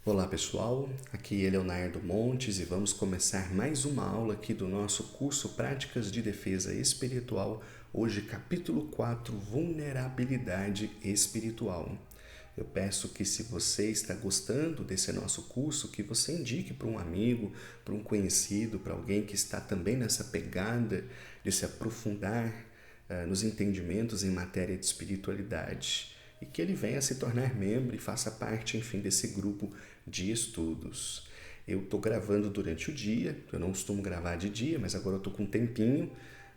Olá pessoal, aqui é Leonardo Montes e vamos começar mais uma aula aqui do nosso curso Práticas de Defesa Espiritual, hoje capítulo 4, Vulnerabilidade Espiritual. Eu peço que se você está gostando desse nosso curso, que você indique para um amigo, para um conhecido, para alguém que está também nessa pegada de se aprofundar nos entendimentos em matéria de espiritualidade e que ele venha se tornar membro e faça parte, enfim, desse grupo de estudos. Eu estou gravando durante o dia, eu não costumo gravar de dia, mas agora eu estou com um tempinho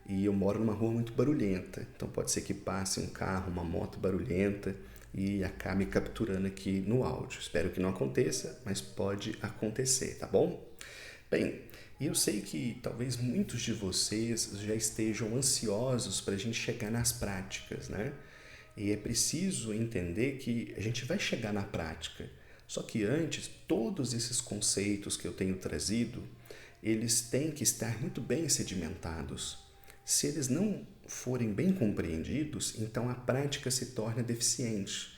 e eu moro numa rua muito barulhenta, então pode ser que passe um carro, uma moto barulhenta e acabe capturando aqui no áudio. Espero que não aconteça, mas pode acontecer, tá bom? Bem, e eu sei que talvez muitos de vocês já estejam ansiosos para a gente chegar nas práticas, né? E é preciso entender que a gente vai chegar na prática. Só que antes, todos esses conceitos que eu tenho trazido, eles têm que estar muito bem sedimentados. Se eles não forem bem compreendidos, então a prática se torna deficiente.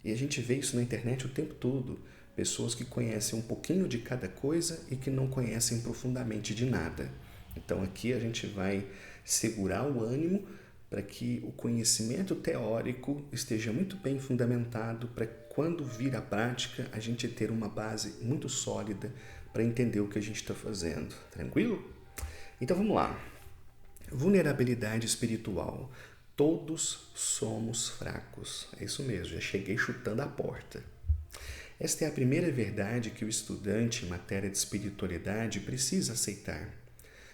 E a gente vê isso na internet o tempo todo. Pessoas que conhecem um pouquinho de cada coisa e que não conhecem profundamente de nada. Então aqui a gente vai segurar o ânimo para que o conhecimento teórico esteja muito bem fundamentado, para quando vir a prática a gente ter uma base muito sólida para entender o que a gente está fazendo. Tranquilo? Então vamos lá. Vulnerabilidade espiritual. Todos somos fracos. É isso mesmo, já cheguei chutando a porta. Esta é a primeira verdade que o estudante em matéria de espiritualidade precisa aceitar.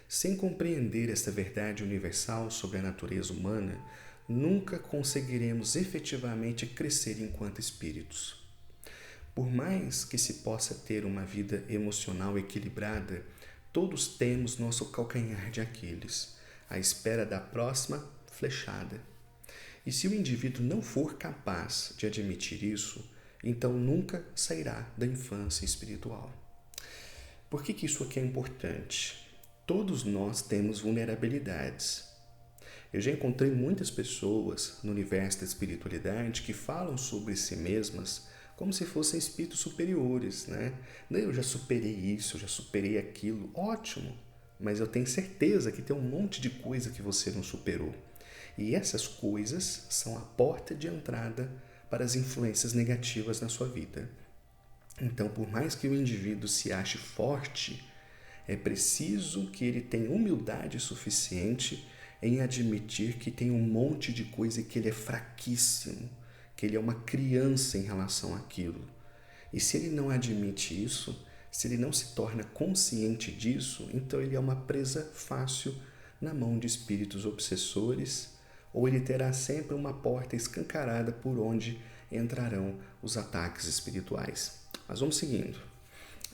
Sem compreender esta verdade universal sobre a natureza humana, nunca conseguiremos efetivamente crescer enquanto espíritos. Por mais que se possa ter uma vida emocional equilibrada, todos temos nosso calcanhar de Aquiles, à espera da próxima flechada. E se o indivíduo não for capaz de admitir isso, então nunca sairá da infância espiritual. Por que isso aqui é importante? Todos nós temos vulnerabilidades. Eu já encontrei muitas pessoas no universo da espiritualidade que falam sobre si mesmas como se fossem espíritos superiores, né? Eu já superei isso, eu já superei aquilo. Ótimo! Mas eu tenho certeza que tem um monte de coisa que você não superou. E essas coisas são a porta de entrada para as influências negativas na sua vida. Então, por mais que o indivíduo se ache forte, é preciso que ele tenha humildade suficiente em admitir que tem um monte de coisa e que ele é fraquíssimo, que ele é uma criança em relação àquilo. E se ele não admite isso, se ele não se torna consciente disso, então ele é uma presa fácil na mão de espíritos obsessores, ou ele terá sempre uma porta escancarada por onde entrarão os ataques espirituais. Mas vamos seguindo.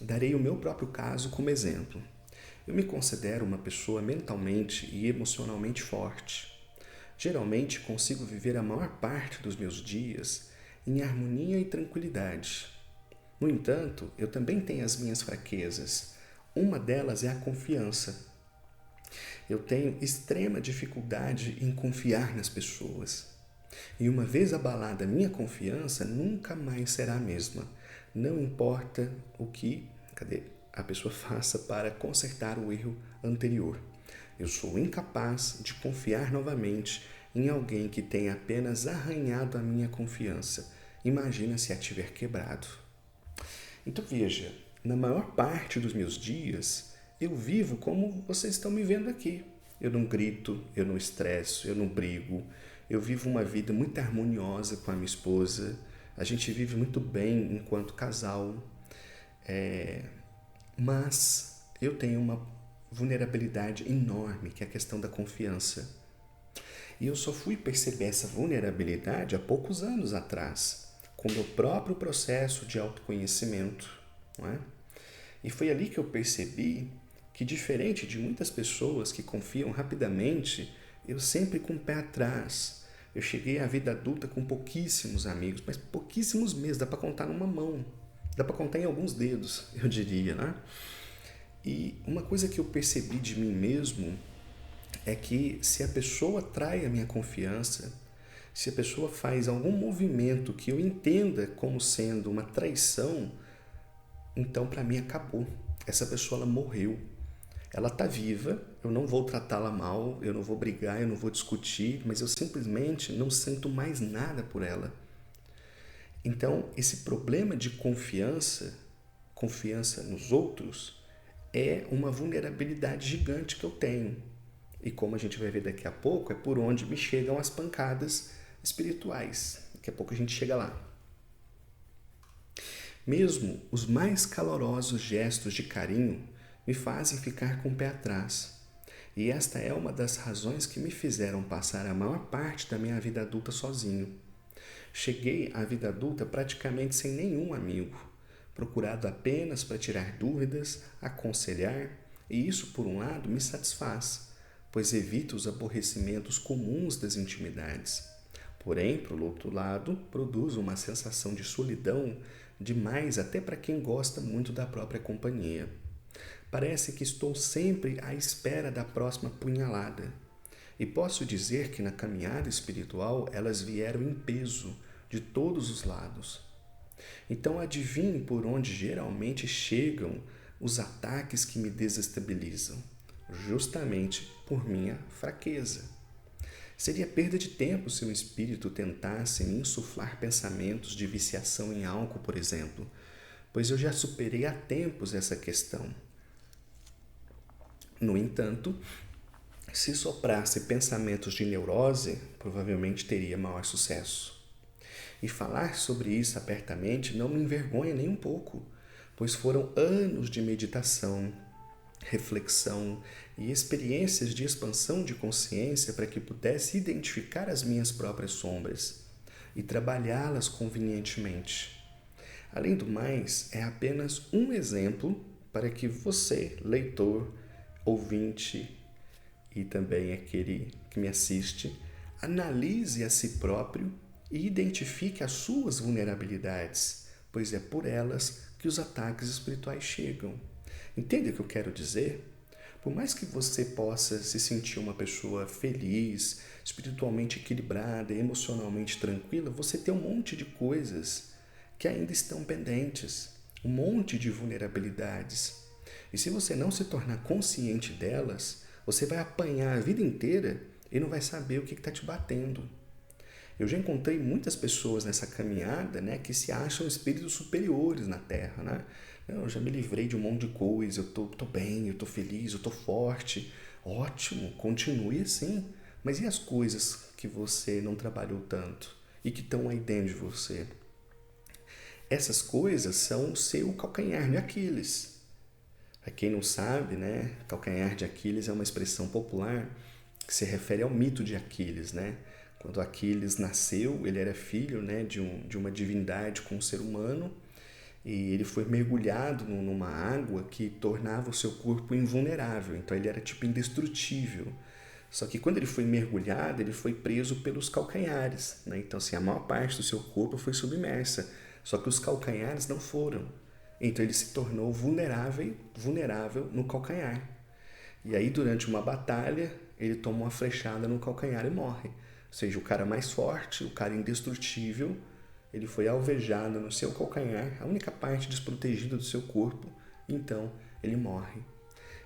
Darei o meu próprio caso como exemplo. Eu me considero uma pessoa mentalmente e emocionalmente forte. Geralmente consigo viver a maior parte dos meus dias em harmonia e tranquilidade. No entanto, eu também tenho as minhas fraquezas. Uma delas é a confiança. Eu tenho extrema dificuldade em confiar nas pessoas. E uma vez abalada a minha confiança, nunca mais será a mesma. Não importa o que a pessoa faça para consertar o erro anterior. Eu sou incapaz de confiar novamente em alguém que tenha apenas arranhado a minha confiança. Imagina se a tiver quebrado. Então veja, na maior parte dos meus dias, eu vivo como vocês estão me vendo aqui. Eu não grito, eu não estresso, eu não brigo. Eu vivo uma vida muito harmoniosa com a minha esposa. A gente vive muito bem enquanto casal. Mas eu tenho uma vulnerabilidade enorme, que é a questão da confiança. E eu só fui perceber essa vulnerabilidade há poucos anos atrás, com o meu próprio processo de autoconhecimento. Não é? E foi ali que eu percebi que, diferente de muitas pessoas que confiam rapidamente, eu sempre com o pé atrás. Eu cheguei à vida adulta com pouquíssimos amigos, mas pouquíssimos mesmo, dá para contar numa mão. Dá para contar em alguns dedos, eu diria, né? E uma coisa que eu percebi de mim mesmo é que se a pessoa trai a minha confiança, se a pessoa faz algum movimento que eu entenda como sendo uma traição, então para mim acabou. Essa pessoa ela morreu. Ela está viva, eu não vou tratá-la mal, eu não vou brigar, eu não vou discutir, mas eu simplesmente não sinto mais nada por ela. Então, esse problema de confiança nos outros, é uma vulnerabilidade gigante que eu tenho. E como a gente vai ver daqui a pouco, é por onde me chegam as pancadas espirituais. Daqui a pouco a gente chega lá. Mesmo os mais calorosos gestos de carinho me fazem ficar com o pé atrás. E esta é uma das razões que me fizeram passar a maior parte da minha vida adulta sozinho. Cheguei à vida adulta praticamente sem nenhum amigo, procurado apenas para tirar dúvidas, aconselhar, e isso, por um lado, me satisfaz, pois evita os aborrecimentos comuns das intimidades. Porém, por outro lado, produz uma sensação de solidão demais até para quem gosta muito da própria companhia. Parece que estou sempre à espera da próxima punhalada. E posso dizer que na caminhada espiritual elas vieram em peso de todos os lados. Então adivinhe por onde geralmente chegam os ataques que me desestabilizam, justamente por minha fraqueza. Seria perda de tempo se o espírito tentasse me insuflar pensamentos de viciação em álcool, por exemplo, pois eu já superei há tempos essa questão. No entanto, se soprasse pensamentos de neurose, provavelmente teria maior sucesso. E falar sobre isso abertamente não me envergonha nem um pouco, pois foram anos de meditação, reflexão e experiências de expansão de consciência para que pudesse identificar as minhas próprias sombras e trabalhá-las convenientemente. Além do mais, é apenas um exemplo para que você, leitor, ouvinte e também aquele que me assiste, analise a si próprio e identifique as suas vulnerabilidades, pois é por elas que os ataques espirituais chegam. Entende o que eu quero dizer? Por mais que você possa se sentir uma pessoa feliz, espiritualmente equilibrada, emocionalmente tranquila, você tem um monte de coisas que ainda estão pendentes, um monte de vulnerabilidades. E se você não se tornar consciente delas, você vai apanhar a vida inteira e não vai saber o que está te batendo. Eu já encontrei muitas pessoas nessa caminhada, né, que se acham espíritos superiores na Terra, né? Eu já me livrei de um monte de coisa, eu tô bem, eu tô feliz, eu tô forte. Ótimo, continue assim. Mas e as coisas que você não trabalhou tanto e que estão aí dentro de você? Essas coisas são o seu calcanhar de Aquiles. Para quem não sabe, né, calcanhar de Aquiles é uma expressão popular que se refere ao mito de Aquiles, né? Quando Aquiles nasceu, ele era filho, né, de uma divindade com um ser humano, e ele foi mergulhado numa água que tornava o seu corpo invulnerável, então ele era tipo indestrutível. Só que quando ele foi mergulhado, ele foi preso pelos calcanhares, né? Então assim, a maior parte do seu corpo foi submersa, só que os calcanhares não foram. Então ele se tornou vulnerável no calcanhar. E aí durante uma batalha, ele toma uma flechada no calcanhar e morre. Ou seja, o cara mais forte, o cara indestrutível, ele foi alvejado no seu calcanhar, a única parte desprotegida do seu corpo, então ele morre.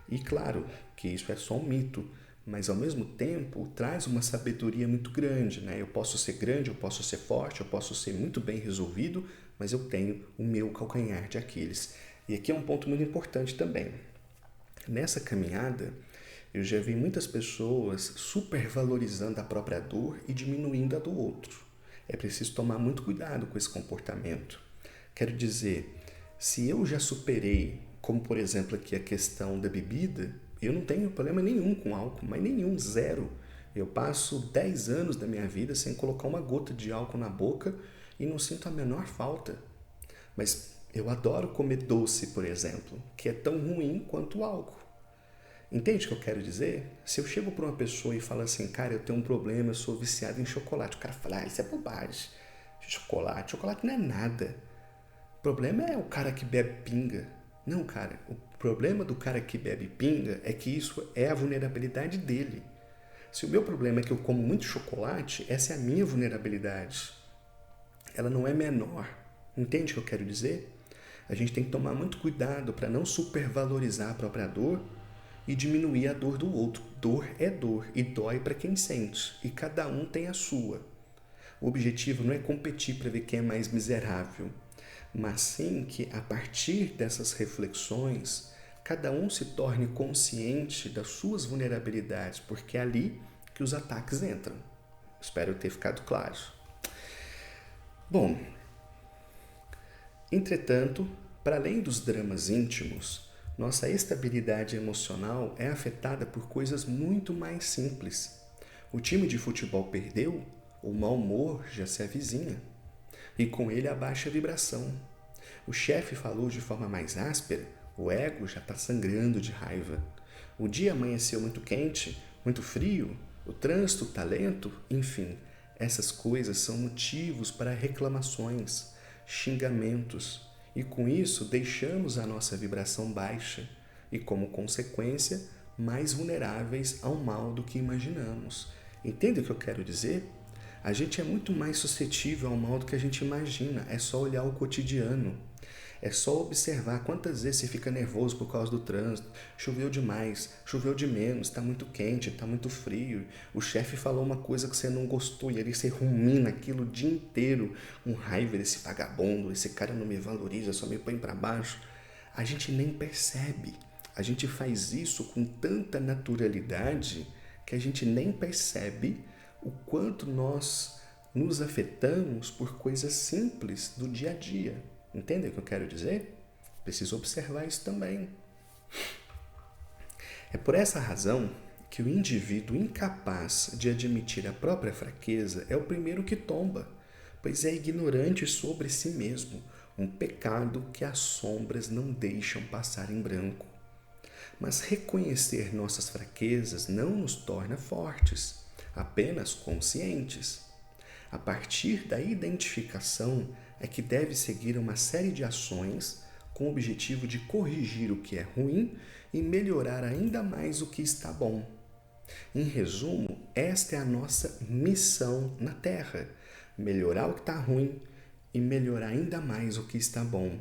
E claro que isso é só um mito, mas ao mesmo tempo traz uma sabedoria muito grande, né? Eu posso ser grande, eu posso ser forte, eu posso ser muito bem resolvido, mas eu tenho o meu calcanhar de Aquiles. E aqui é um ponto muito importante também. Nessa caminhada, eu já vi muitas pessoas supervalorizando a própria dor e diminuindo a do outro. É preciso tomar muito cuidado com esse comportamento. Quero dizer, se eu já superei, como por exemplo aqui a questão da bebida, eu não tenho problema nenhum com álcool, mas nenhum, zero. Eu passo 10 anos da minha vida sem colocar uma gota de álcool na boca e não sinto a menor falta. Mas eu adoro comer doce, por exemplo, que é tão ruim quanto o álcool. Entende o que eu quero dizer? Se eu chego para uma pessoa e falo assim, cara, eu tenho um problema, eu sou viciado em chocolate. O cara fala, isso é bobagem. Chocolate não é nada. O problema é o cara que bebe pinga. Não, cara, o problema do cara que bebe pinga é que isso é a vulnerabilidade dele. Se o meu problema é que eu como muito chocolate, essa é a minha vulnerabilidade. Ela não é menor. Entende o que eu quero dizer? A gente tem que tomar muito cuidado para não supervalorizar a própria dor e diminuir a dor do outro. Dor é dor e dói para quem sente, e cada um tem a sua. O objetivo não é competir para ver quem é mais miserável, mas sim que, a partir dessas reflexões, cada um se torne consciente das suas vulnerabilidades, porque é ali que os ataques entram. Espero ter ficado claro. Bom, entretanto, para além dos dramas íntimos, nossa estabilidade emocional é afetada por coisas muito mais simples. O time de futebol perdeu, o mau humor já se avizinha, e com ele a baixa vibração. O chefe falou de forma mais áspera, o ego já está sangrando de raiva. O dia amanheceu muito quente, muito frio, o trânsito está lento, enfim, essas coisas são motivos para reclamações, xingamentos, e com isso deixamos a nossa vibração baixa e, como consequência, mais vulneráveis ao mal do que imaginamos. Entende o que eu quero dizer? A gente é muito mais suscetível ao mal do que a gente imagina, é só olhar o cotidiano. É só observar quantas vezes você fica nervoso por causa do trânsito. Choveu demais, choveu de menos, está muito quente, está muito frio. O chefe falou uma coisa que você não gostou e ali você rumina aquilo o dia inteiro. Com raiva desse vagabundo, esse cara não me valoriza, só me põe para baixo. A gente nem percebe. A gente faz isso com tanta naturalidade que a gente nem percebe o quanto nós nos afetamos por coisas simples do dia a dia. Entende o que eu quero dizer? Preciso observar isso também. É por essa razão que o indivíduo incapaz de admitir a própria fraqueza é o primeiro que tomba, pois é ignorante sobre si mesmo, um pecado que as sombras não deixam passar em branco. Mas reconhecer nossas fraquezas não nos torna fortes, apenas conscientes. A partir da identificação é que deve seguir uma série de ações com o objetivo de corrigir o que é ruim e melhorar ainda mais o que está bom. Em resumo, esta é a nossa missão na Terra: melhorar o que está ruim e melhorar ainda mais o que está bom.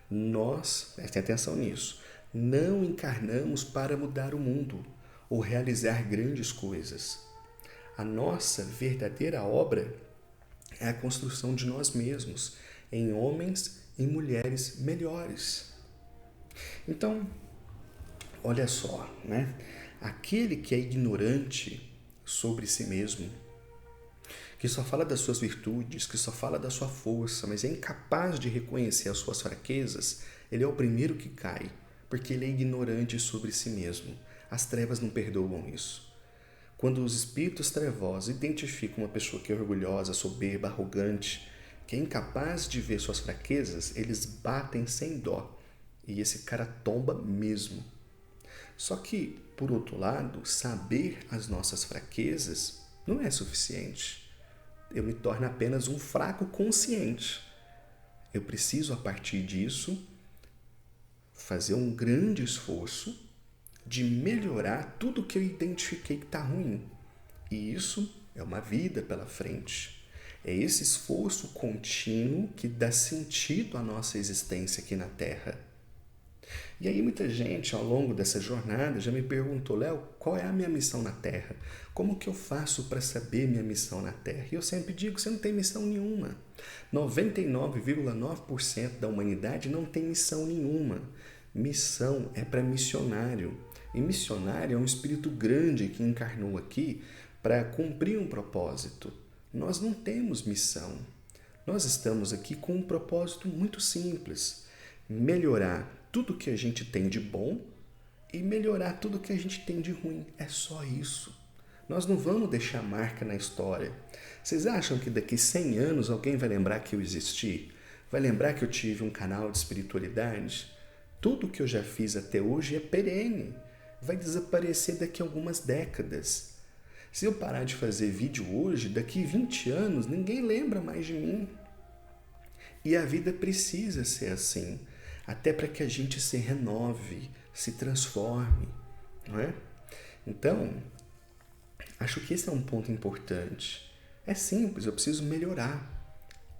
Nós, prestem atenção nisso, não encarnamos para mudar o mundo ou realizar grandes coisas. A nossa verdadeira obra é a construção de nós mesmos, em homens e mulheres melhores. Então, olha só, né? Aquele que é ignorante sobre si mesmo, que só fala das suas virtudes, que só fala da sua força, mas é incapaz de reconhecer as suas fraquezas, ele é o primeiro que cai, porque ele é ignorante sobre si mesmo. As trevas não perdoam isso. Quando os espíritos trevosos identificam uma pessoa que é orgulhosa, soberba, arrogante, que é incapaz de ver suas fraquezas, eles batem sem dó. E esse cara tomba mesmo. Só que, por outro lado, saber as nossas fraquezas não é suficiente. Eu me torno apenas um fraco consciente. Eu preciso, a partir disso, fazer um grande esforço de melhorar tudo que eu identifiquei que está ruim. E isso é uma vida pela frente. É esse esforço contínuo que dá sentido à nossa existência aqui na Terra. E aí muita gente ao longo dessa jornada já me perguntou: Léo, qual é a minha missão na Terra? Como que eu faço para saber minha missão na Terra? E eu sempre digo: você não tem missão nenhuma. 99,9% da humanidade não tem missão nenhuma. Missão é para missionário. E missionário é um espírito grande que encarnou aqui para cumprir um propósito. Nós não temos missão. Nós estamos aqui com um propósito muito simples: melhorar tudo que a gente tem de bom e melhorar tudo que a gente tem de ruim. É só isso. Nós não vamos deixar marca na história. Vocês acham que daqui 100 anos alguém vai lembrar que eu existi? Vai lembrar que eu tive um canal de espiritualidade? Tudo que eu já fiz até hoje é perene. Vai desaparecer daqui a algumas décadas. Se eu parar de fazer vídeo hoje, daqui 20 anos, ninguém lembra mais de mim. E a vida precisa ser assim, até para que a gente se renove, se transforme, não é? Então, acho que esse é um ponto importante. É simples, eu preciso melhorar.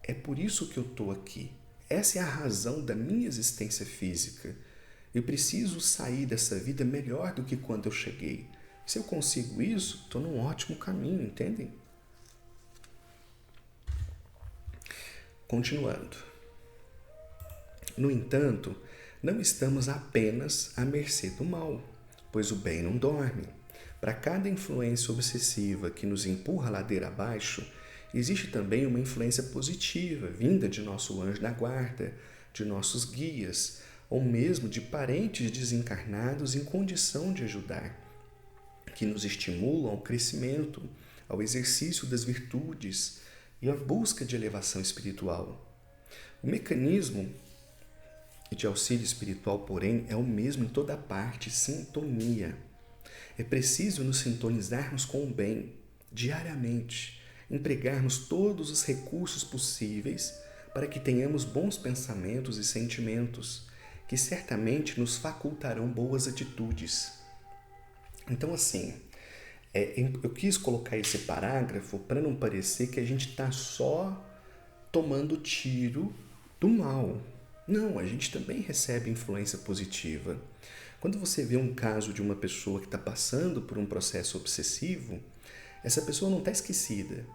É por isso que eu estou aqui. essa é a razão da minha existência física. Eu preciso sair dessa vida melhor do que quando eu cheguei. Se eu consigo isso, estou num ótimo caminho, entendem? Continuando. No entanto, não estamos apenas à mercê do mal, pois o bem não dorme. Para cada influência obsessiva que nos empurra a ladeira abaixo, existe também uma influência positiva, vinda de nosso anjo da guarda, de nossos guias, ou mesmo de parentes desencarnados em condição de ajudar, que nos estimulam ao crescimento, ao exercício das virtudes e à busca de elevação espiritual. O mecanismo de auxílio espiritual, porém, é o mesmo em toda parte, sintonia. É preciso nos sintonizarmos com o bem, diariamente, empregarmos todos os recursos possíveis para que tenhamos bons pensamentos e sentimentos, que certamente nos facultarão boas atitudes. Então, assim, eu quis colocar esse parágrafo para não parecer que a gente está só tomando tiro do mal. Não, a gente também recebe influência positiva. Quando você vê um caso de uma pessoa que está passando por um processo obsessivo, essa pessoa não está esquecida.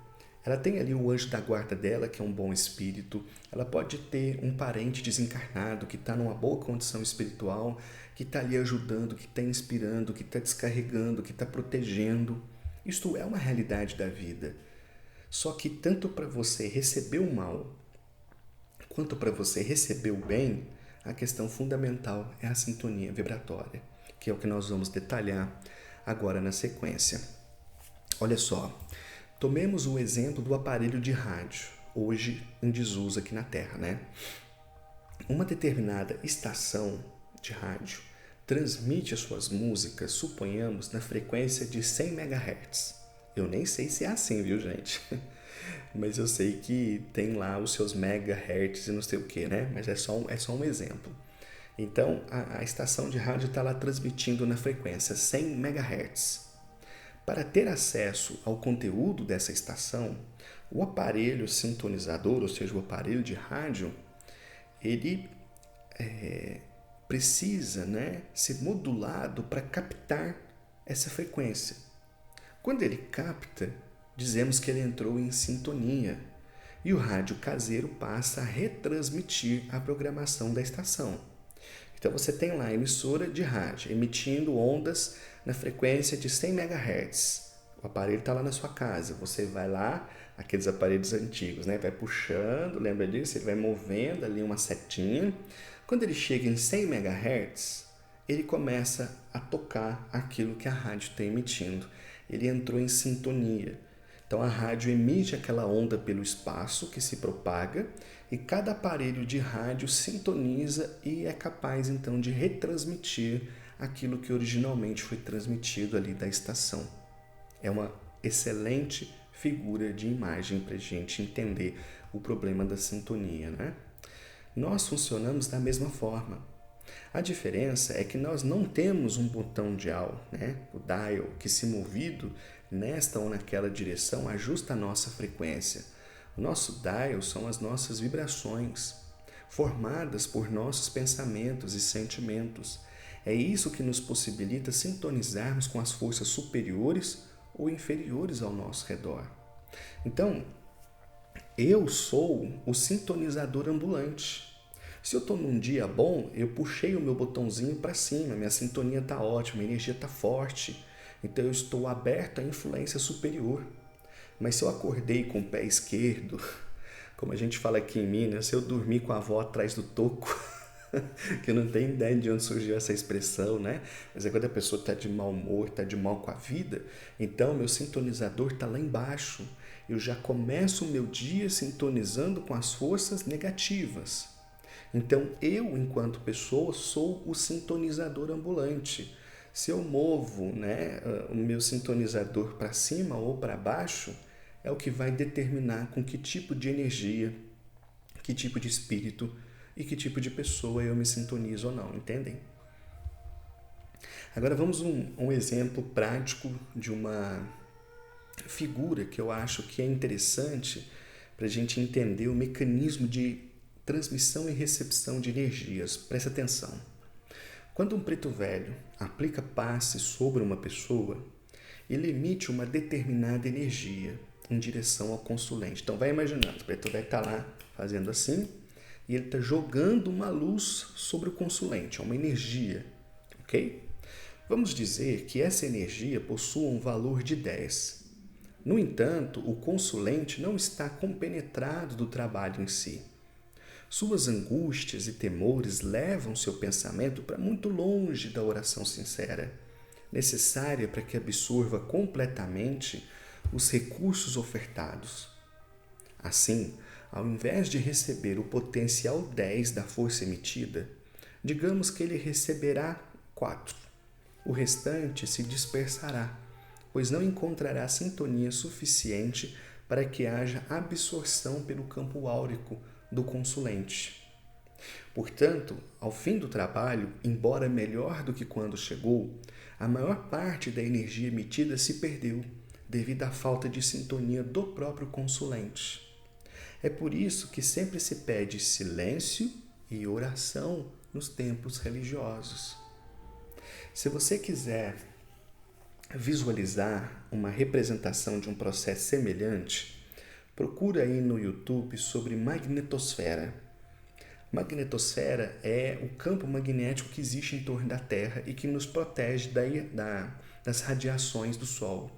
Ela tem ali o anjo da guarda dela, que é um bom espírito. Ela pode ter um parente desencarnado que está numa boa condição espiritual, que está ali ajudando, que está inspirando, que está descarregando, que está protegendo. Isto é uma realidade da vida. Só que tanto para você receber o mal, quanto para você receber o bem, a questão fundamental é a sintonia vibratória, que é o que nós vamos detalhar agora na sequência. Olha só, tomemos o exemplo do aparelho de rádio, hoje em desuso aqui na Terra, né? Uma determinada estação de rádio transmite as suas músicas, suponhamos, na frequência de 100 MHz. Eu nem sei se é assim, viu, gente? Mas eu sei que tem lá os seus megahertz e não sei o que, né? Mas é só um exemplo. Então, a estação de rádio está lá transmitindo na frequência 100 MHz. Para ter acesso ao conteúdo dessa estação, o aparelho sintonizador, ou seja, o aparelho de rádio, ele precisa, né, ser modulado para captar essa frequência. Quando ele capta, dizemos que ele entrou em sintonia e o rádio caseiro passa a retransmitir a programação da estação. Então você tem lá a emissora de rádio emitindo ondas na frequência de 100 MHz. O aparelho está lá na sua casa, você vai lá, aqueles aparelhos antigos, né? Vai puxando, lembra disso? Ele vai movendo ali uma setinha. Quando ele chega em 100 MHz, ele começa a tocar aquilo que a rádio está emitindo. Ele entrou em sintonia. Então a rádio emite aquela onda pelo espaço que se propaga e cada aparelho de rádio sintoniza e é capaz então de retransmitir aquilo que originalmente foi transmitido ali da estação. É uma excelente figura de imagem para a gente entender o problema da sintonia, né? Nós funcionamos da mesma forma. A diferença é que nós não temos um botão dial, né? O dial, que se movido nesta ou naquela direção ajusta a nossa frequência. O nosso dial são as nossas vibrações, formadas por nossos pensamentos e sentimentos. É isso que nos possibilita sintonizarmos com as forças superiores ou inferiores ao nosso redor. Então, eu sou o sintonizador ambulante. Se eu estou num dia bom, eu puxei o meu botãozinho para cima, minha sintonia está ótima, a energia está forte, então eu estou aberto à influência superior. Mas se eu acordei com o pé esquerdo, como a gente fala aqui em Minas, se eu dormi com a avó atrás do toco, que eu não tenho ideia de onde surgiu essa expressão, né? Mas é quando a pessoa está de mau humor, está de mal com a vida, então meu sintonizador está lá embaixo. Eu já começo o meu dia sintonizando com as forças negativas. Então, eu, enquanto pessoa, sou o sintonizador ambulante. Se eu movo, né, o meu sintonizador para cima ou para baixo, é o que vai determinar com que tipo de energia, que tipo de espírito e que tipo de pessoa eu me sintonizo ou não, entendem? Agora vamos um exemplo prático de uma figura que eu acho que é interessante para a gente entender o mecanismo de transmissão e recepção de energias. Presta atenção. Quando um preto velho aplica passe sobre uma pessoa, ele emite uma determinada energia em direção ao consulente. Então vai imaginando, o preto velho está lá fazendo assim e ele está jogando uma luz sobre o consulente, é uma energia, ok? Vamos dizer que essa energia possua um valor de 10. No entanto, o consulente não está compenetrado do trabalho em si. Suas angústias e temores levam seu pensamento para muito longe da oração sincera, necessária para que absorva completamente os recursos ofertados. Assim, ao invés de receber o potencial 10 da força emitida, digamos que ele receberá 4. O restante se dispersará, pois não encontrará sintonia suficiente para que haja absorção pelo campo áurico do consulente. Portanto, ao fim do trabalho, embora melhor do que quando chegou, a maior parte da energia emitida se perdeu devido à falta de sintonia do próprio consulente. É por isso que sempre se pede silêncio e oração nos templos religiosos. Se você quiser visualizar uma representação de um processo semelhante, procura aí no YouTube sobre magnetosfera. Magnetosfera é o campo magnético que existe em torno da Terra e que nos protege das radiações do Sol.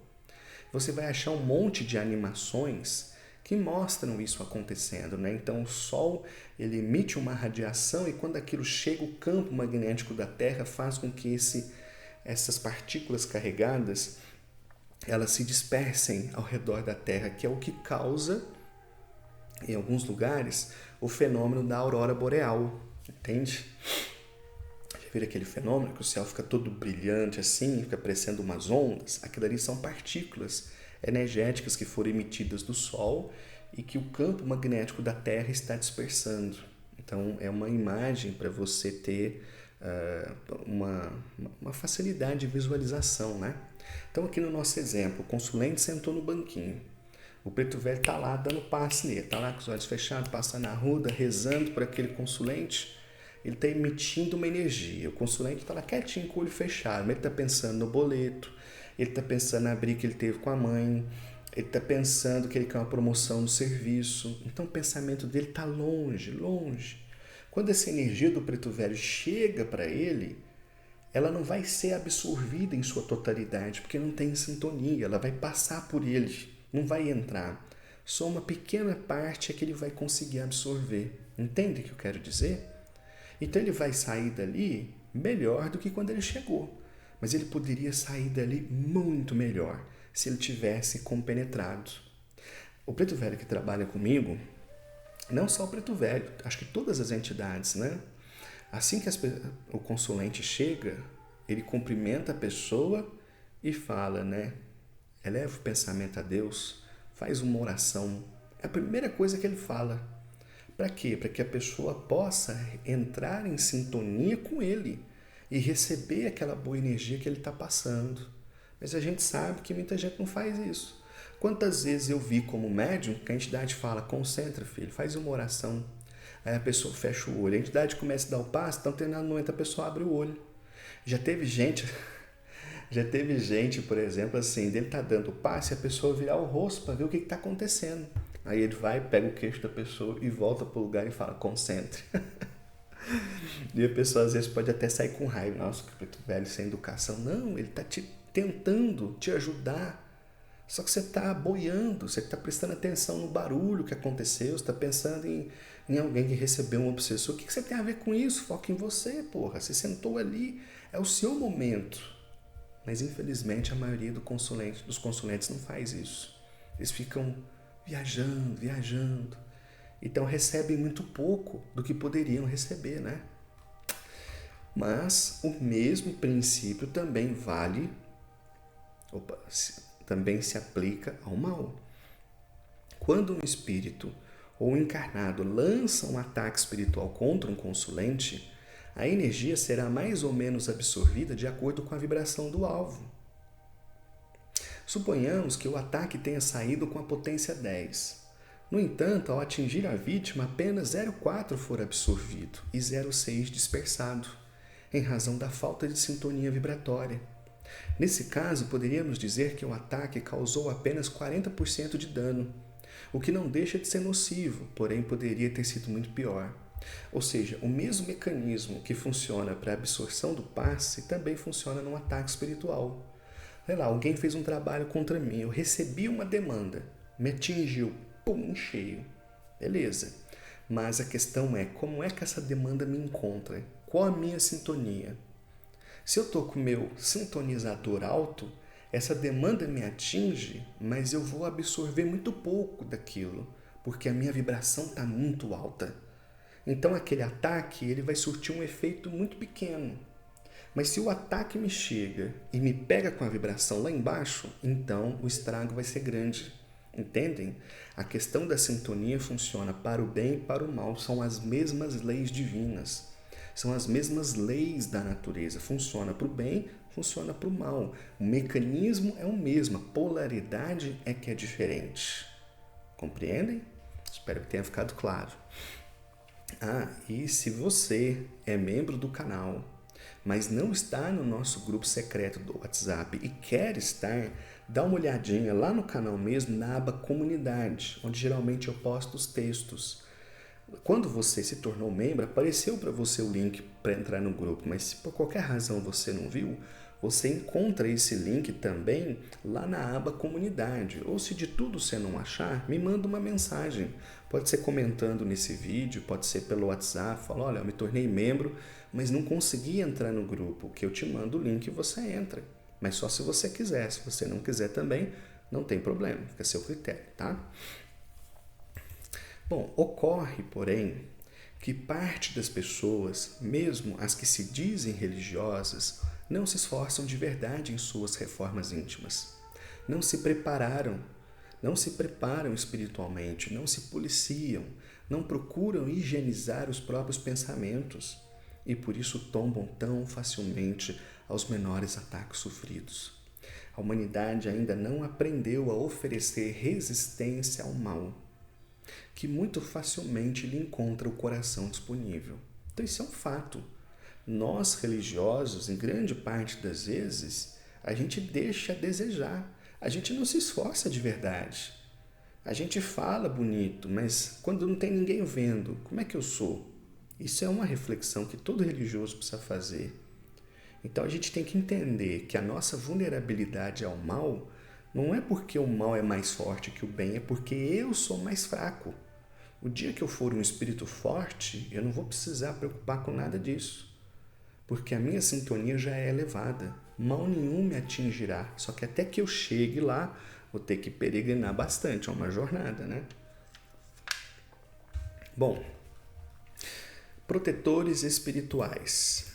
Você vai achar um monte de animações que mostram isso acontecendo, né? Então o Sol ele emite uma radiação e quando aquilo chega, o campo magnético da Terra faz com que essas partículas carregadas elas se dispersem ao redor da Terra, que é o que causa, em alguns lugares, o fenômeno da aurora boreal, entende? Já viram aquele fenômeno que o céu fica todo brilhante assim, fica parecendo umas ondas? Aquilo ali são partículas energéticas que foram emitidas do Sol e que o campo magnético da Terra está dispersando. Então, é uma imagem para você ter uma facilidade de visualização, né? Então, aqui no nosso exemplo, o consulente sentou no banquinho. O preto velho está lá dando passe nele, está lá com os olhos fechados, passando na ruda, rezando por aquele consulente. Ele está emitindo uma energia. O consulente está lá quietinho com o olho fechado, mas ele está pensando no boleto, ele está pensando na briga que ele teve com a mãe, ele está pensando que ele quer uma promoção no serviço. Então, o pensamento dele está longe, longe. Quando essa energia do preto velho chega para ele, ela não vai ser absorvida em sua totalidade, porque não tem sintonia, ela vai passar por ele, não vai entrar. Só uma pequena parte é que ele vai conseguir absorver. Entende o que eu quero dizer? Então ele vai sair dali melhor do que quando ele chegou, mas ele poderia sair dali muito melhor se ele tivesse compenetrado. O preto velho que trabalha comigo, não só o preto velho, acho que todas as entidades, né? Assim que o consulente chega, ele cumprimenta a pessoa e fala, né? Eleva o pensamento a Deus, faz uma oração. É a primeira coisa que ele fala. Para quê? Para que a pessoa possa entrar em sintonia com ele e receber aquela boa energia que ele está passando. Mas a gente sabe que muita gente não faz isso. Quantas vezes eu vi como médium que a entidade fala, concentra, filho, faz uma oração. Aí a pessoa fecha o olho, a entidade começa a dar o passo, então tem no momento a pessoa abre o olho. Já teve gente, por exemplo, assim, dele tá dando o passe e a pessoa virar o rosto para ver o que está acontecendo. Aí ele vai, pega o queixo da pessoa e volta para o lugar e fala, concentre. E a pessoa às vezes pode até sair com raiva, nossa, que preto velho sem educação. Não, ele está tentando te ajudar. Só que você está boiando, você está prestando atenção no barulho que aconteceu, você está pensando em alguém que recebeu um obsessor. O que você tem a ver com isso? Foca em você, porra. Você sentou ali, é o seu momento. Mas infelizmente a maioria dos consulentes não faz isso. Eles ficam viajando. Então recebem muito pouco do que poderiam receber, né? Mas o mesmo princípio também também se aplica ao mal. Quando um espírito ou um encarnado lança um ataque espiritual contra um consulente, a energia será mais ou menos absorvida de acordo com a vibração do alvo. Suponhamos que o ataque tenha saído com a potência 10. No entanto, ao atingir a vítima, apenas 0,4 for absorvido e 0,6 dispersado, em razão da falta de sintonia vibratória. Nesse caso, poderíamos dizer que o ataque causou apenas 40% de dano, o que não deixa de ser nocivo, porém poderia ter sido muito pior. Ou seja, o mesmo mecanismo que funciona para a absorção do passe também funciona no ataque espiritual. Sei lá, alguém fez um trabalho contra mim, eu recebi uma demanda, me atingiu, pum, em cheio. Beleza. Mas a questão é, como é que essa demanda me encontra? Qual a minha sintonia? Se eu estou com o meu sintonizador alto, essa demanda me atinge, mas eu vou absorver muito pouco daquilo, porque a minha vibração está muito alta. Então aquele ataque ele vai surtir um efeito muito pequeno. Mas se o ataque me chega e me pega com a vibração lá embaixo, então o estrago vai ser grande. Entendem? A questão da sintonia funciona para o bem e para o mal, são as mesmas leis divinas. São as mesmas leis da natureza. Funciona para o bem, funciona para o mal. O mecanismo é o mesmo, a polaridade é que é diferente. Compreendem? Espero que tenha ficado claro. E se você é membro do canal, mas não está no nosso grupo secreto do WhatsApp e quer estar, dá uma olhadinha lá no canal mesmo, na aba Comunidade, onde geralmente eu posto os textos. Quando você se tornou membro, apareceu para você o link para entrar no grupo, mas se por qualquer razão você não viu, você encontra esse link também lá na aba Comunidade. Ou se de tudo você não achar, me manda uma mensagem. Pode ser comentando nesse vídeo, pode ser pelo WhatsApp, fala, olha, eu me tornei membro, mas não consegui entrar no grupo, que eu te mando o link e você entra. Mas só se você quiser, se você não quiser também, não tem problema, fica a seu critério, tá? Bom, ocorre, porém, que parte das pessoas, mesmo as que se dizem religiosas, não se esforçam de verdade em suas reformas íntimas. Não se preparam espiritualmente, não se policiam, não procuram higienizar os próprios pensamentos e por isso tombam tão facilmente aos menores ataques sofridos. A humanidade ainda não aprendeu a oferecer resistência ao mal, que muito facilmente lhe encontra o coração disponível. Então isso é um fato. Nós, religiosos, em grande parte das vezes, a gente deixa a desejar. A gente não se esforça de verdade. A gente fala bonito, mas quando não tem ninguém vendo, como é que eu sou? Isso é uma reflexão que todo religioso precisa fazer. Então a gente tem que entender que a nossa vulnerabilidade ao mal não é porque o mal é mais forte que o bem, é porque eu sou mais fraco. O dia que eu for um espírito forte, eu não vou precisar preocupar com nada disso, porque a minha sintonia já é elevada. Mal nenhum me atingirá, só que até que eu chegue lá, vou ter que peregrinar bastante, é uma jornada, né? Bom, protetores espirituais.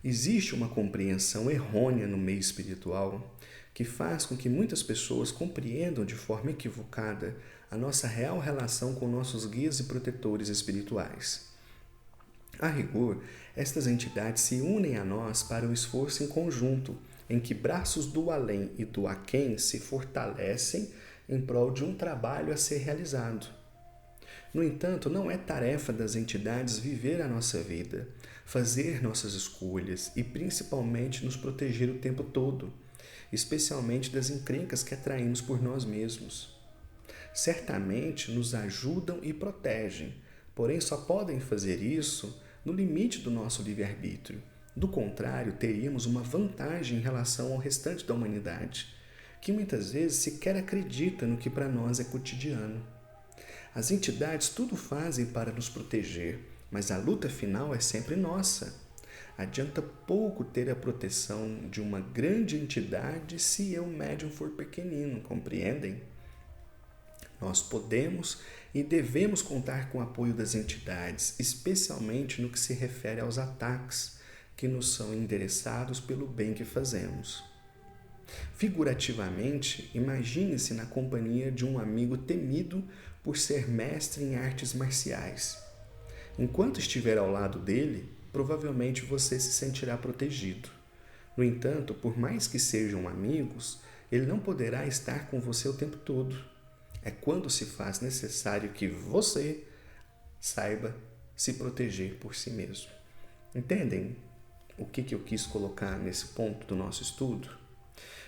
Existe uma compreensão errônea no meio espiritual que faz com que muitas pessoas compreendam de forma equivocada a nossa real relação com nossos guias e protetores espirituais. A rigor, estas entidades se unem a nós para o esforço em conjunto, em que braços do além e do aquém se fortalecem em prol de um trabalho a ser realizado. No entanto, não é tarefa das entidades viver a nossa vida, fazer nossas escolhas e principalmente nos proteger o tempo todo, especialmente das encrencas que atraímos por nós mesmos. Certamente nos ajudam e protegem, porém só podem fazer isso no limite do nosso livre-arbítrio. Do contrário, teríamos uma vantagem em relação ao restante da humanidade, que muitas vezes sequer acredita no que para nós é cotidiano. As entidades tudo fazem para nos proteger, mas a luta final é sempre nossa. Adianta pouco ter a proteção de uma grande entidade se eu, médium, for pequenino, compreendem? Nós podemos e devemos contar com o apoio das entidades, especialmente no que se refere aos ataques que nos são endereçados pelo bem que fazemos. Figurativamente, imagine-se na companhia de um amigo temido por ser mestre em artes marciais. Enquanto estiver ao lado dele, provavelmente você se sentirá protegido. No entanto, por mais que sejam amigos, ele não poderá estar com você o tempo todo. é quando se faz necessário que você saiba se proteger por si mesmo. Entendem o que eu quis colocar nesse ponto do nosso estudo?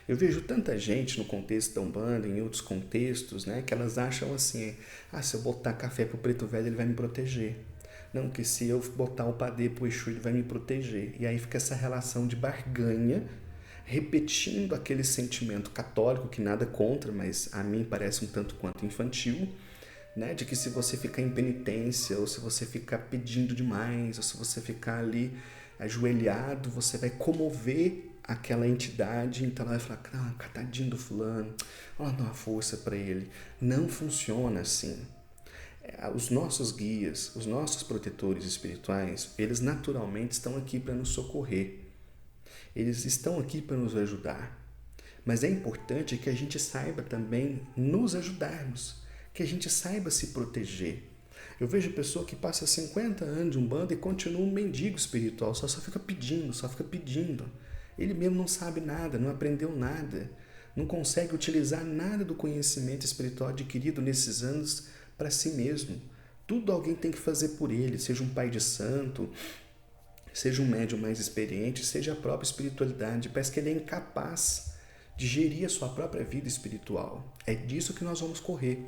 Eu vejo tanta gente no contexto da Umbanda, em outros contextos, né, que elas acham assim, se eu botar café pro preto velho, ele vai me proteger. Não, que se eu botar o padê pro Exu, ele vai me proteger. E aí fica essa relação de barganha, repetindo aquele sentimento católico, que nada contra, mas a mim parece um tanto quanto infantil, né, de que se você ficar em penitência, ou se você ficar pedindo demais, ou se você ficar ali ajoelhado, você vai comover aquela entidade, então ela vai falar, tadinho do fulano, vamos dar uma força para ele. Não funciona assim. Os nossos guias, os nossos protetores espirituais, eles naturalmente estão aqui para nos socorrer. Eles estão aqui para nos ajudar. Mas é importante que a gente saiba também nos ajudarmos, que a gente saiba se proteger. Eu vejo pessoa que passa 50 anos de Umbanda e continua um mendigo espiritual, só fica pedindo. Ele mesmo não sabe nada, não aprendeu nada, não consegue utilizar nada do conhecimento espiritual adquirido nesses anos para si mesmo. Tudo alguém tem que fazer por ele, seja um pai de santo, seja um médium mais experiente, seja a própria espiritualidade. Parece que ele é incapaz de gerir a sua própria vida espiritual. É disso que nós vamos correr.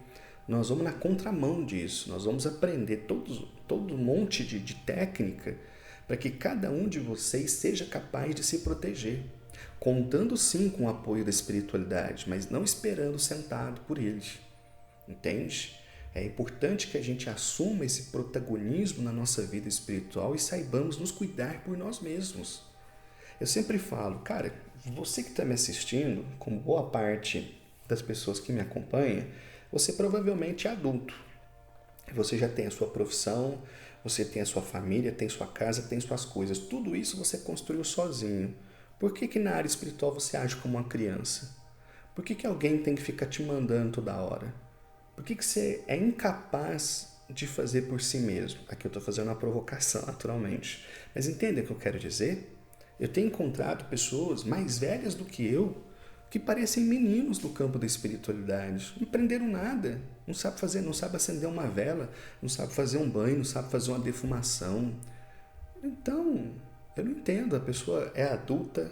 Nós vamos na contramão disso. Nós vamos aprender todo um monte de técnica para que cada um de vocês seja capaz de se proteger. Contando sim com o apoio da espiritualidade, mas não esperando sentado por eles. Entende? É importante que a gente assuma esse protagonismo na nossa vida espiritual e saibamos nos cuidar por nós mesmos. Eu sempre falo, cara, você que está me assistindo, como boa parte das pessoas que me acompanham, você provavelmente é adulto. Você já tem a sua profissão, você tem a sua família, tem sua casa, tem suas coisas. Tudo isso você construiu sozinho. Por que na área espiritual você age como uma criança? Por que alguém tem que ficar te mandando toda hora? Por que você é incapaz de fazer por si mesmo? Aqui eu estou fazendo uma provocação, naturalmente. Mas entende o que eu quero dizer? Eu tenho encontrado pessoas mais velhas do que eu que parecem meninos no campo da espiritualidade. Não aprenderam nada. Não sabe acender uma vela, não sabe fazer um banho, não sabe fazer uma defumação. Então, eu não entendo. A pessoa é adulta,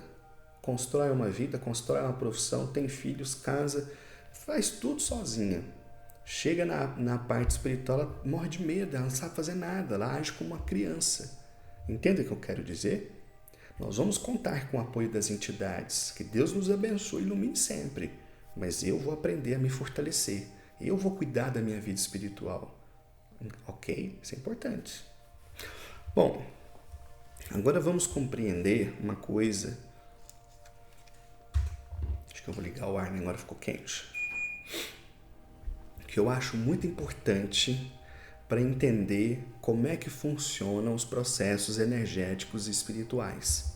constrói uma vida, constrói uma profissão, tem filhos, casa, faz tudo sozinha. Chega na parte espiritual, ela morre de medo, ela não sabe fazer nada, ela age como uma criança. Entende o que eu quero dizer? Nós vamos contar com o apoio das entidades. Que Deus nos abençoe e ilumine sempre. Mas eu vou aprender a me fortalecer. Eu vou cuidar da minha vida espiritual. Ok? Isso é importante. Bom, agora vamos compreender uma coisa. Acho que eu vou ligar o ar, né? Agora ficou quente. Que eu acho muito importante para entender como é que funcionam os processos energéticos e espirituais,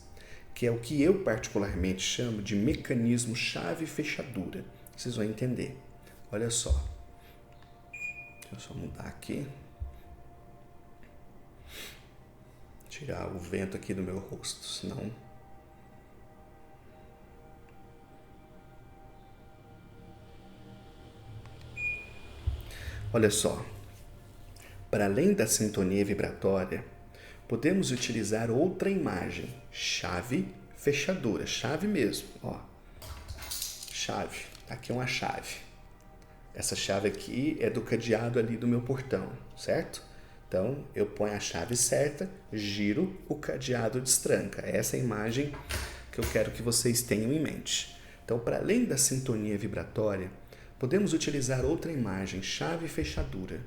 que é o que eu particularmente chamo de mecanismo chave e fechadura. Vocês vão entender. Olha só. Deixa eu só mudar aqui. Tirar o vento aqui do meu rosto, senão... Olha só. Para além da sintonia vibratória, podemos utilizar outra imagem, chave fechadura, chave mesmo, ó. Chave, aqui é uma chave. Essa chave aqui é do cadeado ali do meu portão, certo? Então, eu ponho a chave certa, giro, o cadeado destranca. Essa é a imagem que eu quero que vocês tenham em mente. Então, para além da sintonia vibratória, podemos utilizar outra imagem, chave fechadura.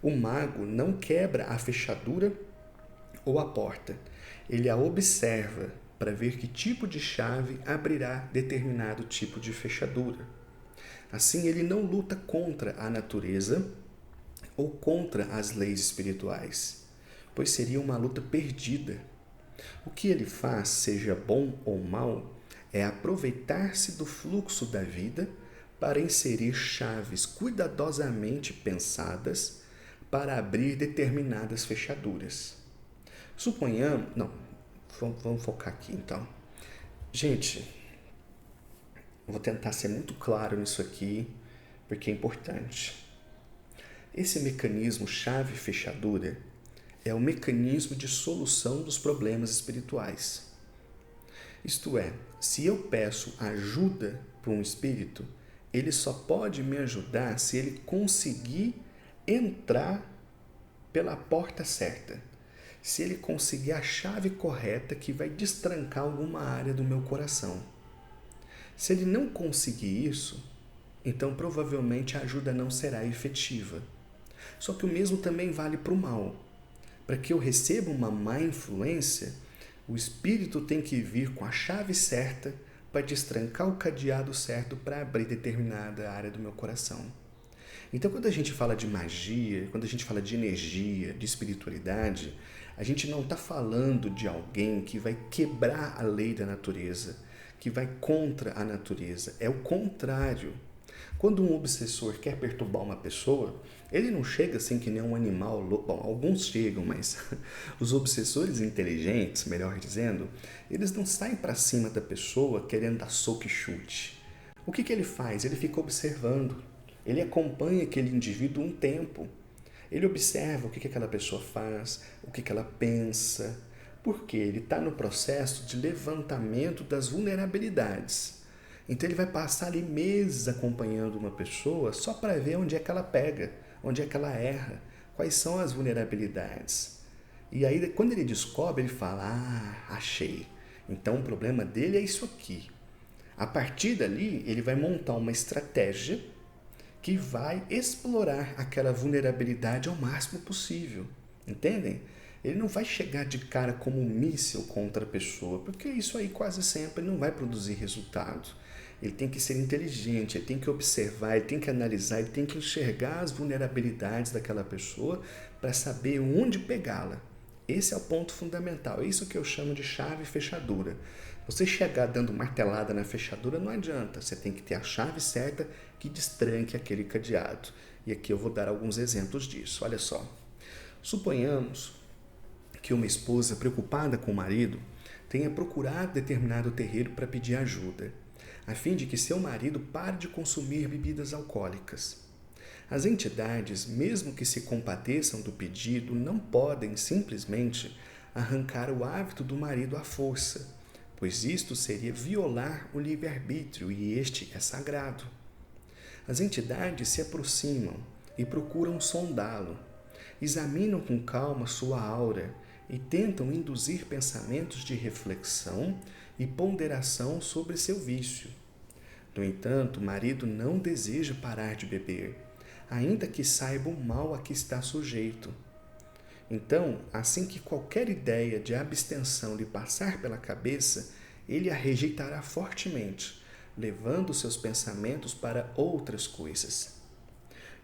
O mago não quebra a fechadura ou a porta. Ele a observa para ver que tipo de chave abrirá determinado tipo de fechadura. Assim, ele não luta contra a natureza ou contra as leis espirituais, pois seria uma luta perdida. O que ele faz, seja bom ou mal, é aproveitar-se do fluxo da vida para inserir chaves cuidadosamente pensadas para abrir determinadas fechaduras. Suponhamos... Não, vamos focar aqui então. Gente, vou tentar ser muito claro nisso aqui, porque é importante. Esse mecanismo chave-fechadura é o mecanismo de solução dos problemas espirituais. Isto é, se eu peço ajuda para um espírito, ele só pode me ajudar se ele conseguir entrar pela porta certa. Se ele conseguir a chave correta que vai destrancar alguma área do meu coração. Se ele não conseguir isso, então provavelmente a ajuda não será efetiva. Só que o mesmo também vale para o mal. Para que eu receba uma má influência, o espírito tem que vir com a chave certa para destrancar o cadeado certo para abrir determinada área do meu coração. Então, quando a gente fala de magia, quando a gente fala de energia, de espiritualidade, a gente não está falando de alguém que vai quebrar a lei da natureza, que vai contra a natureza. É o contrário. Quando um obsessor quer perturbar uma pessoa, ele não chega assim que nem um animal louco. Bom, alguns chegam, mas os obsessores inteligentes, melhor dizendo, eles não saem para cima da pessoa querendo dar soco e chute. O que ele faz? Ele fica observando. Ele acompanha aquele indivíduo um tempo. Ele observa o que aquela pessoa faz, o que ela pensa, porque ele está no processo de levantamento das vulnerabilidades. Então ele vai passar ali meses acompanhando uma pessoa só para ver onde é que ela pega, onde é que ela erra, quais são as vulnerabilidades. E aí quando ele descobre, ele fala, achei. Então o problema dele é isso aqui. A partir dali, ele vai montar uma estratégia que vai explorar aquela vulnerabilidade ao máximo possível. Entendem? Ele não vai chegar de cara como um míssil contra a pessoa, porque isso aí quase sempre não vai produzir resultado. Ele tem que ser inteligente, ele tem que observar, ele tem que analisar, ele tem que enxergar as vulnerabilidades daquela pessoa para saber onde pegá-la. Esse é o ponto fundamental, é isso que eu chamo de chave fechadura. Você chegar dando martelada na fechadura não adianta, você tem que ter a chave certa que destranque aquele cadeado. E aqui eu vou dar alguns exemplos disso, olha só. Suponhamos que uma esposa preocupada com o marido tenha procurado determinado terreiro para pedir ajuda, a fim de que seu marido pare de consumir bebidas alcoólicas. As entidades, mesmo que se compadeçam do pedido, não podem simplesmente arrancar o hábito do marido à força, pois isto seria violar o livre-arbítrio e este é sagrado. As entidades se aproximam e procuram sondá-lo, examinam com calma sua aura e tentam induzir pensamentos de reflexão e ponderação sobre seu vício. No entanto, o marido não deseja parar de beber, ainda que saiba o mal a que está sujeito. Então, assim que qualquer ideia de abstenção lhe passar pela cabeça, ele a rejeitará fortemente, levando seus pensamentos para outras coisas.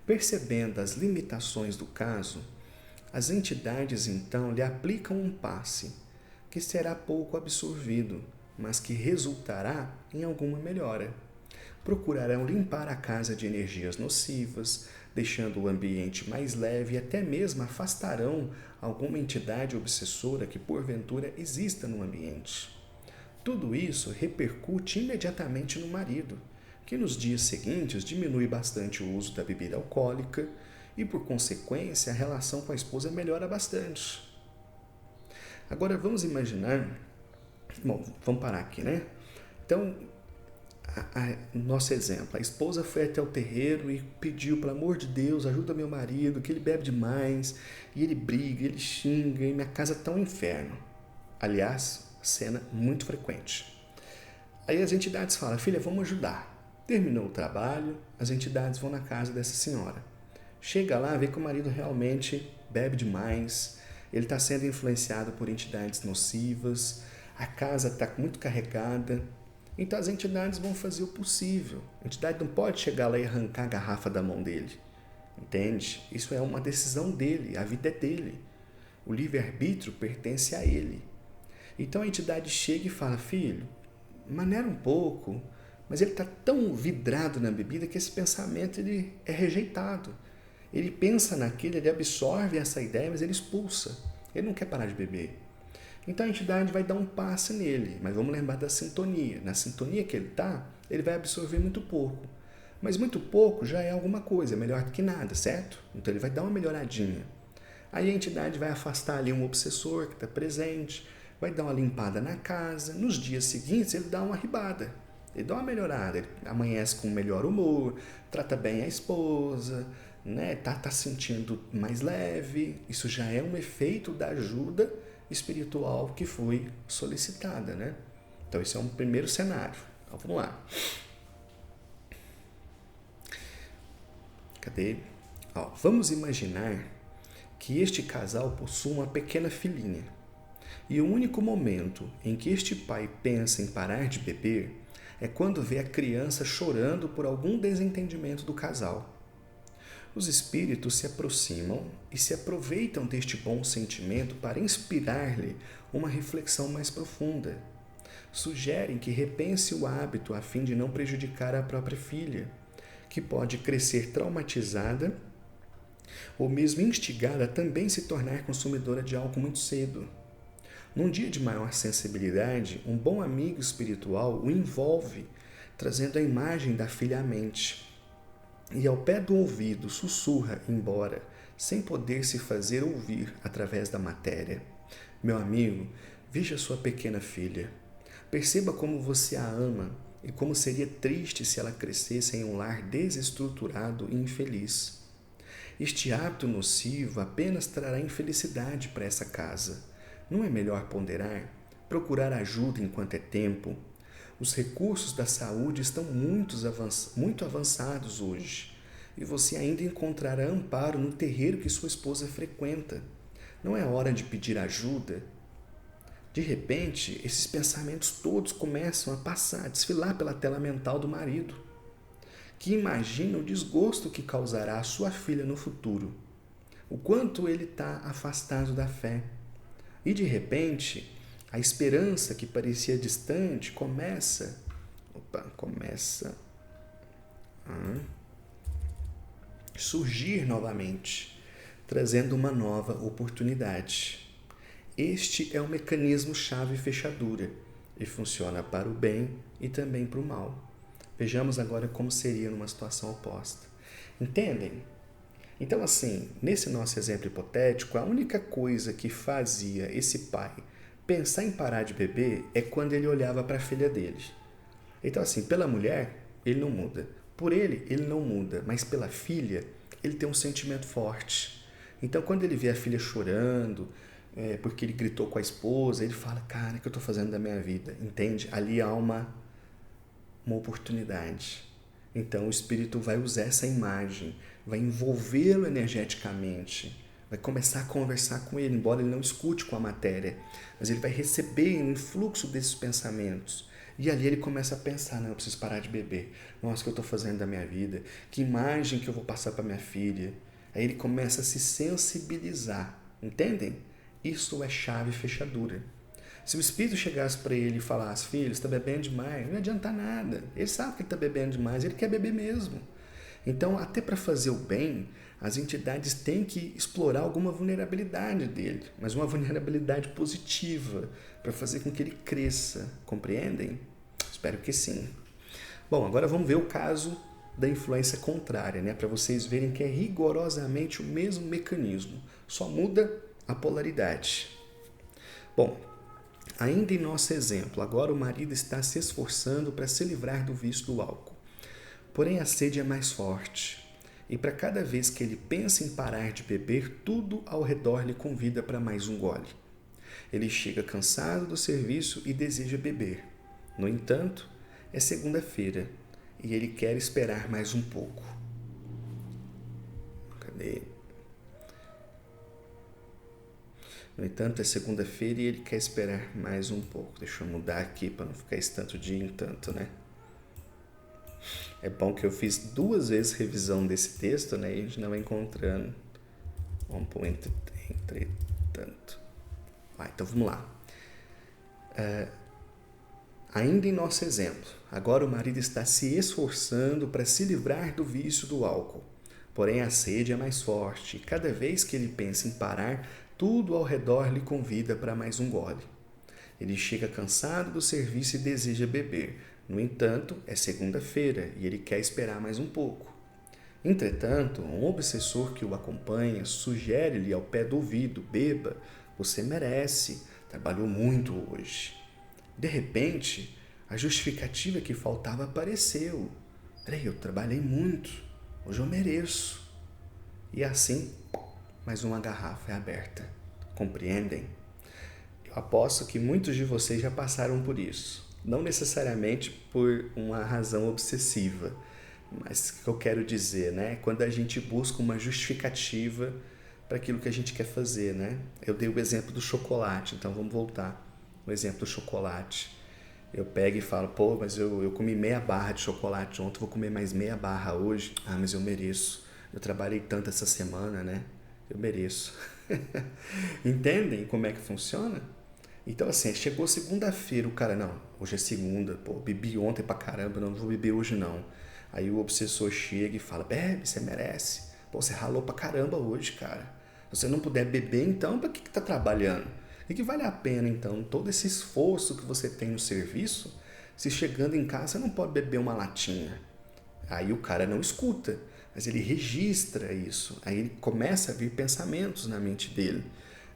Percebendo as limitações do caso, as entidades então lhe aplicam um passe, que será pouco absorvido, mas que resultará em alguma melhora. Procurarão limpar a casa de energias nocivas, deixando o ambiente mais leve e até mesmo afastarão alguma entidade obsessora que porventura exista no ambiente. Tudo isso repercute imediatamente no marido, que nos dias seguintes diminui bastante o uso da bebida alcoólica e, por consequência, a relação com a esposa melhora bastante. Agora vamos imaginar... Bom, vamos parar aqui, né? Então, nosso exemplo, a esposa foi até o terreiro e pediu, pelo amor de Deus, ajuda meu marido, que ele bebe demais, e ele briga, ele xinga, e minha casa está um inferno. Aliás, cena muito frequente. Aí as entidades falam, filha, vamos ajudar. Terminou o trabalho, as entidades vão na casa dessa senhora. Chega lá, vê que o marido realmente bebe demais, ele está sendo influenciado por entidades nocivas, a casa está muito carregada. Então as entidades vão fazer o possível. A entidade não pode chegar lá e arrancar a garrafa da mão dele. Entende? Isso é uma decisão dele, a vida é dele. O livre-arbítrio pertence a ele. Então a entidade chega e fala, filho, maneira um pouco, mas ele está tão vidrado na bebida que esse pensamento ele é rejeitado. Ele pensa naquilo, ele absorve essa ideia, mas ele expulsa. Ele não quer parar de beber. Então a entidade vai dar um passe nele, mas vamos lembrar da sintonia. Na sintonia que ele está, ele vai absorver muito pouco. Mas muito pouco já é alguma coisa, é melhor do que nada, certo? Então ele vai dar uma melhoradinha. Aí a entidade vai afastar ali um obsessor que está presente, vai dar uma limpada na casa. Nos dias seguintes ele dá uma ribada, ele dá uma melhorada, ele amanhece com melhor humor, trata bem a esposa, né? Tá sentindo mais leve. Isso já é um efeito da ajuda espiritual que foi solicitada, né? Então esse é um primeiro cenário. Então vamos lá. Cadê? Ó, vamos imaginar que este casal possui uma pequena filhinha. E o único momento em que este pai pensa em parar de beber é quando vê a criança chorando por algum desentendimento do casal. Os espíritos se aproximam e se aproveitam deste bom sentimento para inspirar-lhe uma reflexão mais profunda. Sugerem que repense o hábito a fim de não prejudicar a própria filha, que pode crescer traumatizada ou mesmo instigada a também se tornar consumidora de álcool muito cedo. Num dia de maior sensibilidade, um bom amigo espiritual o envolve, trazendo a imagem da filha à mente. E ao pé do ouvido sussurra, embora sem poder se fazer ouvir através da matéria: meu amigo, veja sua pequena filha. Perceba como você a ama e como seria triste se ela crescesse em um lar desestruturado e infeliz. Este hábito nocivo apenas trará infelicidade para essa casa. Não é melhor ponderar? Procurar ajuda enquanto é tempo? Os recursos da saúde estão muito avançados hoje e você ainda encontrará amparo no terreiro que sua esposa frequenta. Não é hora de pedir ajuda? De repente, esses pensamentos todos começam a passar, a desfilar pela tela mental do marido, que imagina o desgosto que causará à sua filha no futuro, o quanto ele está afastado da fé. E de repente, a esperança que parecia distante começa a surgir novamente, trazendo uma nova oportunidade. Este é um mecanismo chave-fechadura e funciona para o bem e também para o mal. Vejamos agora como seria numa situação oposta. Entendem? Então, assim, nesse nosso exemplo hipotético, a única coisa que fazia esse pai pensar em parar de beber é quando ele olhava para a filha dele. Então, assim, pela mulher, ele não muda. Por ele não muda. Mas pela filha, ele tem um sentimento forte. Então, quando ele vê a filha chorando, porque ele gritou com a esposa, ele fala: cara, o que eu estou fazendo da minha vida? Entende? Ali há uma oportunidade. Então o espírito vai usar essa imagem, vai envolvê-lo energeticamente, vai começar a conversar com ele, embora ele não escute com a matéria, mas ele vai receber um influxo desses pensamentos. E ali ele começa a pensar: não, eu preciso parar de beber. Nossa, o que eu estou fazendo da minha vida? Que imagem que eu vou passar para minha filha? Aí ele começa a se sensibilizar. Entendem? Isso é chave fechadura. Se o espírito chegasse para ele e falasse: filho, você está bebendo demais, não adianta nada. Ele sabe que ele está bebendo demais, ele quer beber mesmo. Então, até para fazer o bem, as entidades têm que explorar alguma vulnerabilidade dele, mas uma vulnerabilidade positiva, para fazer com que ele cresça. Compreendem? Espero que sim. Bom, agora vamos ver o caso da influência contrária, né? Para vocês verem que é rigorosamente o mesmo mecanismo, só muda a polaridade. Bom, ainda em nosso exemplo, agora o marido está se esforçando para se livrar do vício do álcool. Porém, a sede é mais forte. E para cada vez que ele pensa em parar de beber, tudo ao redor lhe convida para mais um gole. Ele chega cansado do serviço e deseja beber. No entanto, é segunda-feira e ele quer esperar mais um pouco. Cadê? No entanto, é segunda-feira e ele quer esperar mais um pouco. Deixa eu mudar aqui para não ficar esse tanto de em tanto, né? É bom que eu fiz 2 vezes revisão desse texto, né? E a gente não vai encontrando. Vamos pôr entretanto. Então vamos lá. Ainda em nosso exemplo, agora o marido está se esforçando para se livrar do vício do álcool. Porém, a sede é mais forte e cada vez que ele pensa em parar, tudo ao redor lhe convida para mais um gole. Ele chega cansado do serviço e deseja beber. No entanto, é segunda-feira e ele quer esperar mais um pouco. Entretanto, um obsessor que o acompanha sugere-lhe ao pé do ouvido: beba, você merece, trabalhou muito hoje. De repente, a justificativa que faltava apareceu. Peraí, eu trabalhei muito, hoje eu mereço. E assim, mais uma garrafa é aberta. Compreendem? Eu aposto que muitos de vocês já passaram por isso. Não necessariamente por uma razão obsessiva, mas o que eu quero dizer, né? Quando a gente busca uma justificativa para aquilo que a gente quer fazer, né? Eu dei o exemplo do chocolate, então vamos voltar. O exemplo do chocolate. Eu pego e falo, pô, mas eu comi meia barra de chocolate ontem, vou comer mais meia barra hoje. Ah, mas eu mereço. Eu trabalhei tanto essa semana, né? Eu mereço. Entendem como é que funciona? Então, assim, chegou segunda-feira, o cara, não, hoje é segunda, pô, bebi ontem pra caramba, não vou beber hoje não. Aí o obsessor chega e fala, bebe, você merece. Pô, você ralou pra caramba hoje, cara. Se você não puder beber, então, pra que tá trabalhando? E que vale a pena, então, todo esse esforço que você tem no serviço, se chegando em casa você não pode beber uma latinha. Aí o cara não escuta, mas ele registra isso. Aí ele começa a vir pensamentos na mente dele.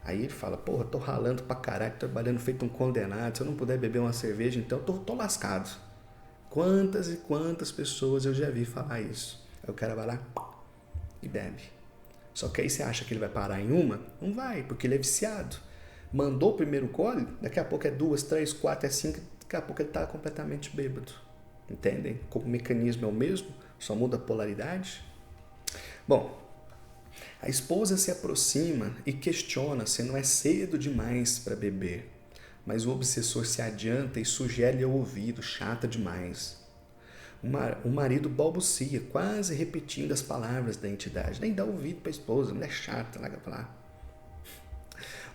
Aí ele fala, porra, tô ralando pra caralho, trabalhando feito um condenado, se eu não puder beber uma cerveja, então tô lascado. Quantas e quantas pessoas eu já vi falar isso. Aí o cara vai lá e bebe. Só que aí você acha que ele vai parar em uma? Não vai, porque ele é viciado. Mandou o primeiro gole, daqui a pouco é 2, 3, 4, é 5, daqui a pouco ele tá completamente bêbado. Entendem? Como o mecanismo é o mesmo, só muda a polaridade. Bom, a esposa se aproxima e questiona se não é cedo demais para beber, mas o obsessor se adianta e sugere ao ouvido, chata demais. O marido balbucia, quase repetindo as palavras da entidade. Nem dá ouvido para a esposa, mulher chata, larga pra lá.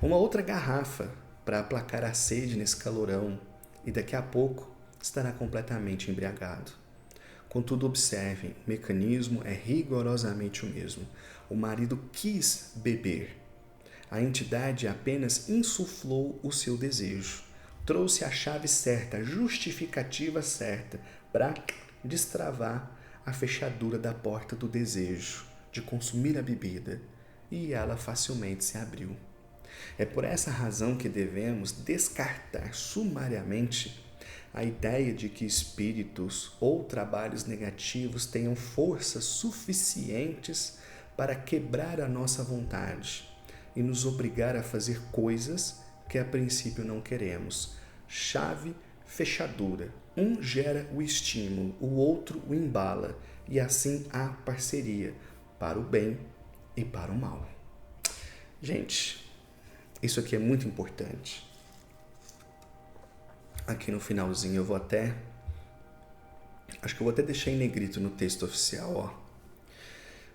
Uma outra garrafa para aplacar a sede nesse calorão e daqui a pouco estará completamente embriagado. Contudo, observem, o mecanismo é rigorosamente o mesmo. O marido quis beber. A entidade apenas insuflou o seu desejo. Trouxe a chave certa, a justificativa certa para destravar a fechadura da porta do desejo de consumir a bebida. E ela facilmente se abriu. É por essa razão que devemos descartar sumariamente a ideia de que espíritos ou trabalhos negativos tenham forças suficientes para quebrar a nossa vontade e nos obrigar a fazer coisas que a princípio não queremos. Chave, fechadura. Um gera o estímulo, o outro o embala, e assim há parceria para o bem e para o mal. Gente, isso aqui é muito importante. Aqui no finalzinho acho que eu vou até deixar em negrito no texto oficial, ó.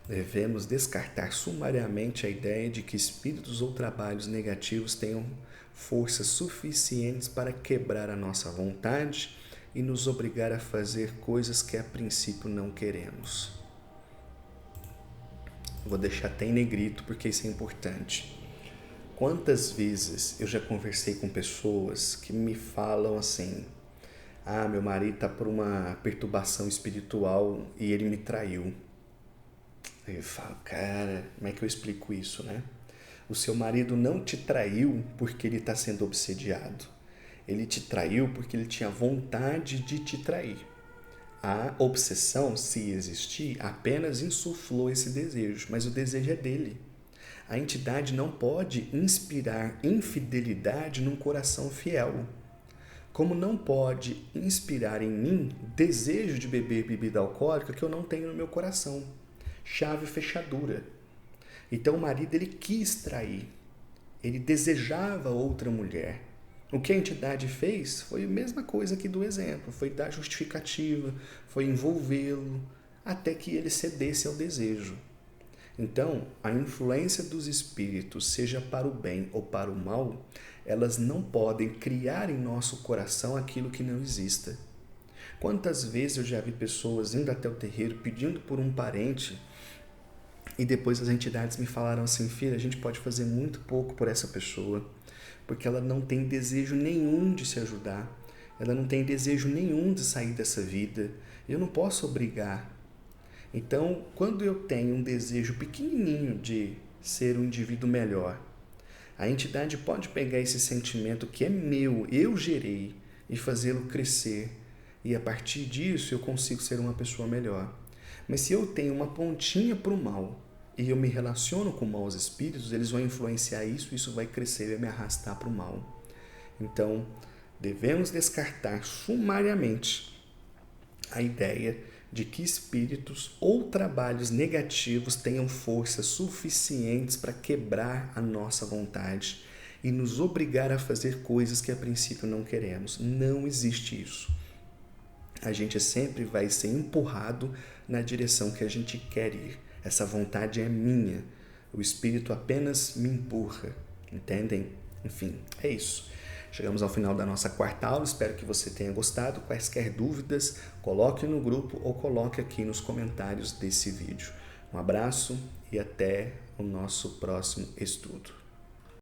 Devemos descartar sumariamente a ideia de que espíritos ou trabalhos negativos tenham forças suficientes para quebrar a nossa vontade e nos obrigar a fazer coisas que a princípio não queremos. Vou deixar até em negrito porque isso é importante. Quantas vezes eu já conversei com pessoas que me falam assim: ah, meu marido está por uma perturbação espiritual e ele me traiu. Aí eu falo, cara, como é que eu explico isso, né? O seu marido não te traiu porque ele está sendo obsediado. Ele te traiu porque ele tinha vontade de te trair. A obsessão, se existir, apenas insuflou esse desejo, mas o desejo é dele. A entidade não pode inspirar infidelidade num coração fiel. Como não pode inspirar em mim desejo de beber bebida alcoólica que eu não tenho no meu coração. Chave fechadura. Então o marido ele quis trair. Ele desejava outra mulher. O que a entidade fez foi a mesma coisa aqui do exemplo. Foi dar justificativa, foi envolvê-lo, até que ele cedesse ao desejo. Então, a influência dos espíritos, seja para o bem ou para o mal, elas não podem criar em nosso coração aquilo que não exista. Quantas vezes eu já vi pessoas indo até o terreiro pedindo por um parente e depois as entidades me falaram assim: filha, a gente pode fazer muito pouco por essa pessoa, porque ela não tem desejo nenhum de se ajudar, ela não tem desejo nenhum de sair dessa vida. Eu não posso obrigar. Então, quando eu tenho um desejo pequenininho de ser um indivíduo melhor, a entidade pode pegar esse sentimento que é meu, eu gerei, e fazê-lo crescer. E a partir disso eu consigo ser uma pessoa melhor. Mas se eu tenho uma pontinha para o mal e eu me relaciono com maus espíritos, eles vão influenciar isso, isso vai crescer e vai me arrastar para o mal. Então, devemos descartar sumariamente a ideia de que espíritos ou trabalhos negativos tenham forças suficientes para quebrar a nossa vontade e nos obrigar a fazer coisas que a princípio não queremos. Não existe isso. A gente sempre vai ser empurrado na direção que a gente quer ir. Essa vontade é minha. O espírito apenas me empurra. Entendem? Enfim, é isso. Chegamos ao final da nossa quarta aula, espero que você tenha gostado. Quaisquer dúvidas, coloque no grupo ou coloque aqui nos comentários desse vídeo. Um abraço e até o nosso próximo estudo.